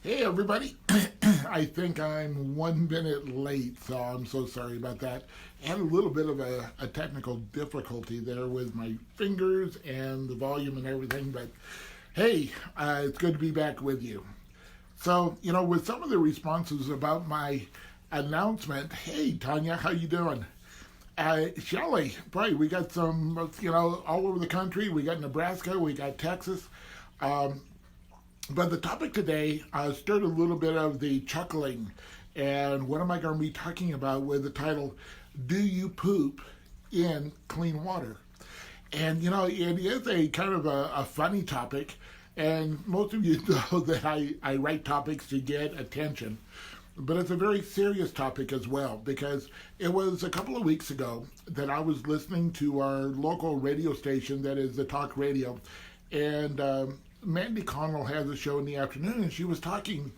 Hey everybody, I think I'm 1 minute late, so I'm so sorry about that. I had a little bit of a technical difficulty there with my fingers and the volume and everything, but hey, it's good to be back with you. So, with some of the responses about my announcement, hey Tanya, how you doing? Shelly, boy, we got some, all over the country. We got Nebraska, we got Texas. Um, but the topic today stirred a little bit of the chuckling. And what am I going to be talking about with the title, Do You Poop in Clean Water? And, it is a kind of a funny topic. And most of you know that I write topics to get attention. But it's a very serious topic as well, because it was a couple of weeks ago that I was listening to our local radio station, that is the talk radio, and Mandy Connell has a show in the afternoon, and she was talking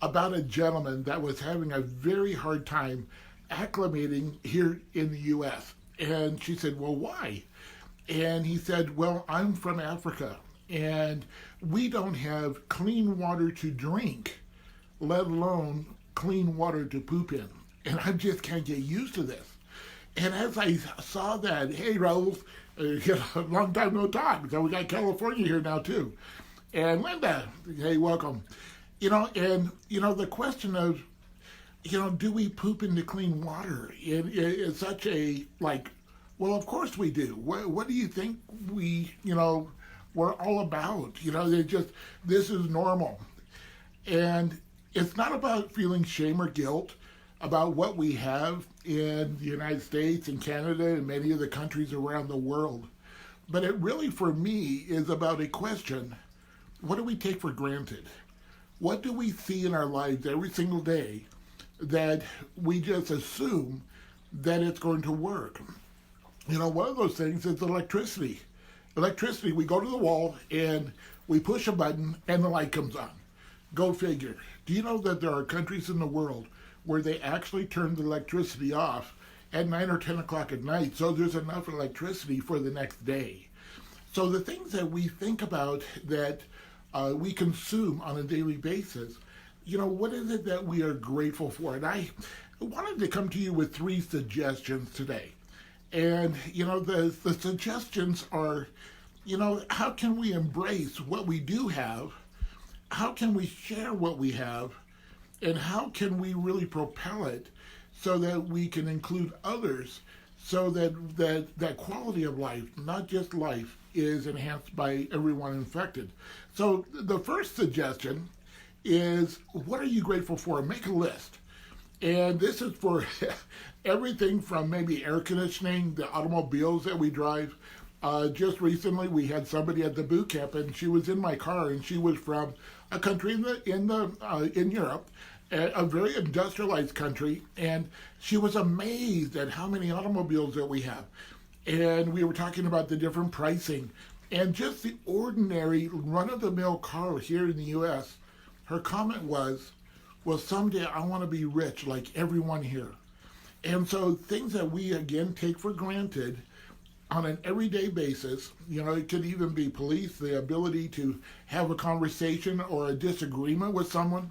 about a gentleman that was having a very hard time acclimating here in the U.S. And she said, well, why? And he said, well, I'm from Africa, and we don't have clean water to drink, let alone clean water to poop in. And I just can't get used to this. And as I saw that, hey, Raul, long time no talk. So we got California here now, too. And Linda, hey, welcome. The question of, do we poop into clean water? It's such a, well, of course we do. What do you think we're all about? This is normal. And it's not about feeling shame or guilt about what we have in the United States and Canada and many of the countries around the world. But it really, for me, is about a question: what do we take for granted? What do we see in our lives every single day that we just assume that it's going to work? One of those things is electricity. Electricity, we go to the wall and we push a button and the light comes on. Go figure. Do you know that there are countries in the world where they actually turn the electricity off at 9 or 10 o'clock at night, so there's enough electricity for the next day? So the things that we think about that we consume on a daily basis, what is it that we are grateful for? And I wanted to come to you with 3 suggestions today. And, the suggestions are, how can we embrace what we do have? How can we share what we have? And how can we really propel it so that we can include others, so that quality of life, not just life, is enhanced by everyone infected? So the first suggestion is, what are you grateful for? Make a list. And this is for everything from maybe air conditioning, the automobiles that we drive. Just recently, we had somebody at the boot camp, and she was in my car, and she was from a country in Europe, a very industrialized country, and she was amazed at how many automobiles that we have. And we were talking about the different pricing, and just the ordinary run-of-the-mill car here in the U.S. Her comment was, well, someday I want to be rich like everyone here. And so things that we, again, take for granted on an everyday basis, it could even be police, the ability to have a conversation or a disagreement with someone.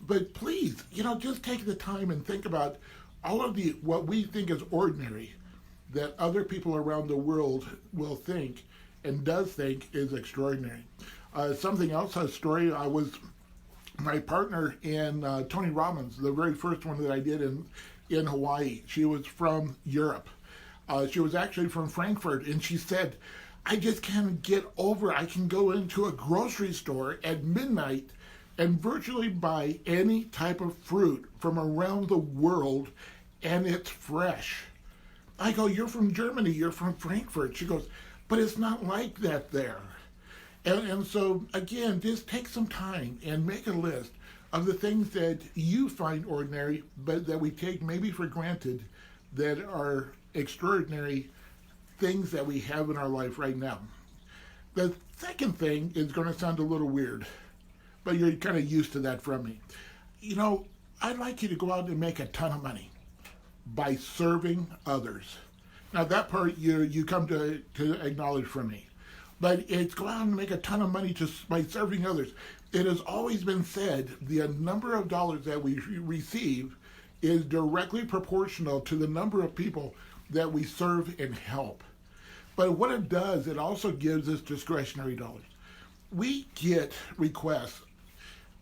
But please, just take the time and think about all of what we think is ordinary that other people around the world will think and does think is extraordinary. Something else, a story, I was my partner in Tony Robbins, the very first one that I did in Hawaii. She was from Europe. She was actually from Frankfurt, and she said, I just can't get over, I can go into a grocery store at midnight and virtually buy any type of fruit from around the world, and it's fresh. I go, you're from Germany, you're from Frankfurt. She goes, but it's not like that there. And so, again, just take some time and make a list of the things that you find ordinary, but that we take maybe for granted, that are extraordinary things that we have in our life right now. The second thing is going to sound a little weird, but you're kind of used to that from me. I'd like you to go out and make a ton of money by serving others. Now, that part you come to acknowledge from me. But it's go out and make a ton of money just by serving others. It has always been said the number of dollars that we receive is directly proportional to the number of people that we serve and help. But what it does, it also gives us discretionary dollars. We get requests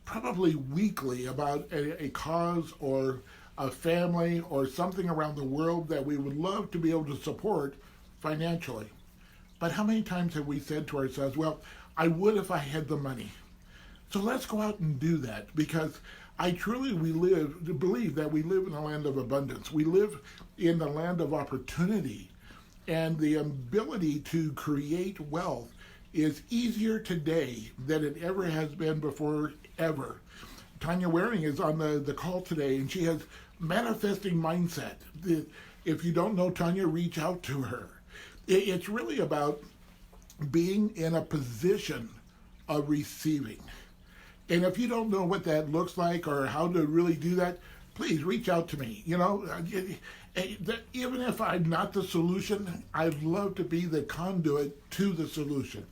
probably weekly about a cause or a family or something around the world that we would love to be able to support financially. But how many times have we said to ourselves, well, I would if I had the money. So let's go out and do that, because I truly believe that we live in a land of abundance. We live in the land of opportunity, and the ability to create wealth is easier today than it ever has been before, ever. Tanya Waring is on the call today, and she has manifesting mindset. If you don't know Tanya, reach out to her. It's really about being in a position of receiving. And if you don't know what that looks like or how to really do that, please reach out to me. Even if I'm not the solution, I'd love to be the conduit to the solution.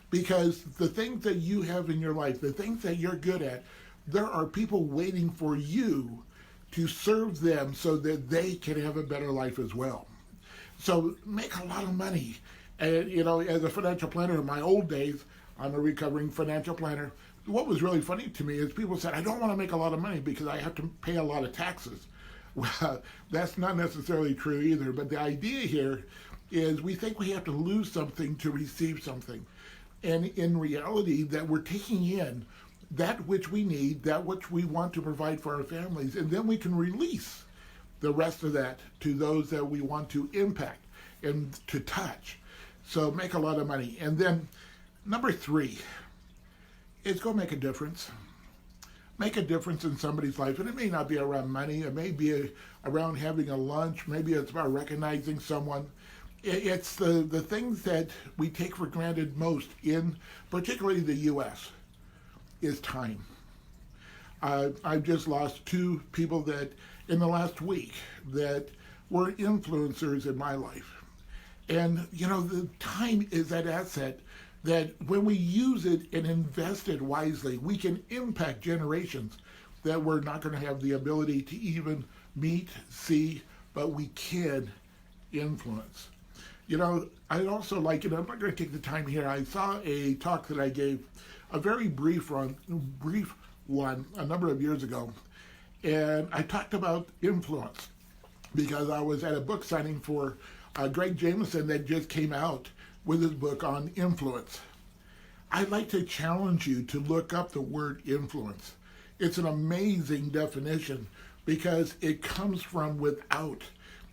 Because the things that you have in your life, the things that you're good at, there are people waiting for you to serve them so that they can have a better life as well. So make a lot of money. And, as a financial planner in my old days, I'm a recovering financial planner. What was really funny to me is people said, I don't want to make a lot of money because I have to pay a lot of taxes. Well, that's not necessarily true either. But the idea here is we think we have to lose something to receive something. And in reality, that we're taking in that which we need, that which we want to provide for our families, and then we can release the rest of that to those that we want to impact and to touch. So make a lot of money. And then number 3 is go make a difference. Make a difference in somebody's life. And it may not be around money. It may be around having a lunch. Maybe it's about recognizing someone. It's the things that we take for granted most in particularly the U.S. is time. I've just lost 2 people that in the last week that were influencers in my life. And, the time is that asset that when we use it and invest it wisely, we can impact generations that we're not going to have the ability to even meet, see, but we can influence. I'd also like, I'm not going to take the time here, I saw a talk that I gave, a very brief one, a number of years ago, and I talked about influence because I was at a book signing for Greg Jameson that just came out with his book on influence. I'd like to challenge you to look up the word influence. It's an amazing definition because it comes from without,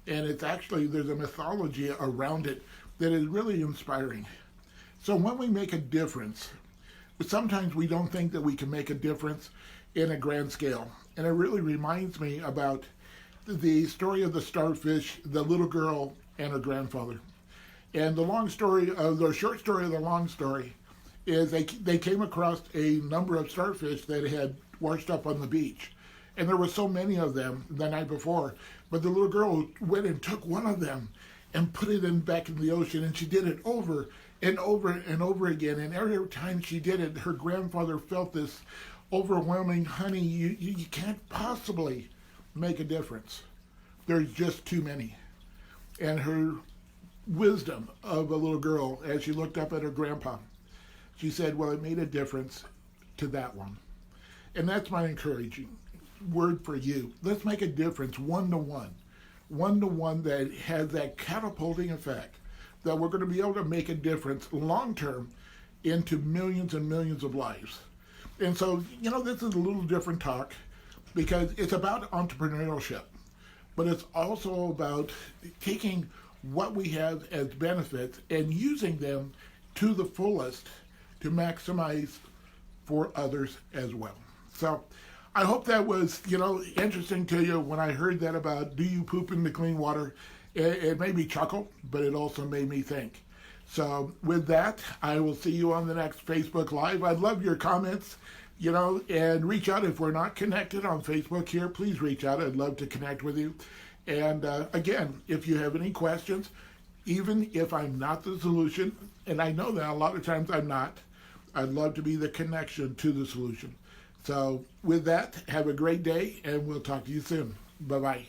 and it's actually, there's a mythology around it that is really inspiring. So when we make a difference, sometimes we don't think that we can make a difference in a grand scale. And it really reminds me about the story of the starfish, the little girl and her grandfather. And the short story of the long story is they came across a number of starfish that had washed up on the beach. And there were so many of them the night before. But the little girl went and took one of them and put it back in the ocean. And she did it over and over and over again. And every time she did it, her grandfather felt this overwhelming, honey, you can't possibly make a difference. There's just too many. And her wisdom of a little girl, as she looked up at her grandpa, she said, well, it made a difference to that one. And that's my encouraging word for you. Let's make a difference one-to-one that has that catapulting effect that we're going to be able to make a difference long-term into millions and millions of lives. And so, this is a little different talk because it's about entrepreneurship, but it's also about taking what we have as benefits and using them to the fullest to maximize for others as well. So I hope that was, interesting to you when I heard that about do you poop in the clean water. It made me chuckle, but it also made me think. So with that, I will see you on the next Facebook Live. I'd love your comments, and reach out. If we're not connected on Facebook here, please reach out. I'd love to connect with you. And again, if you have any questions, even if I'm not the solution, and I know that a lot of times I'm not, I'd love to be the connection to the solution. So with that, have a great day, and we'll talk to you soon. Bye-bye.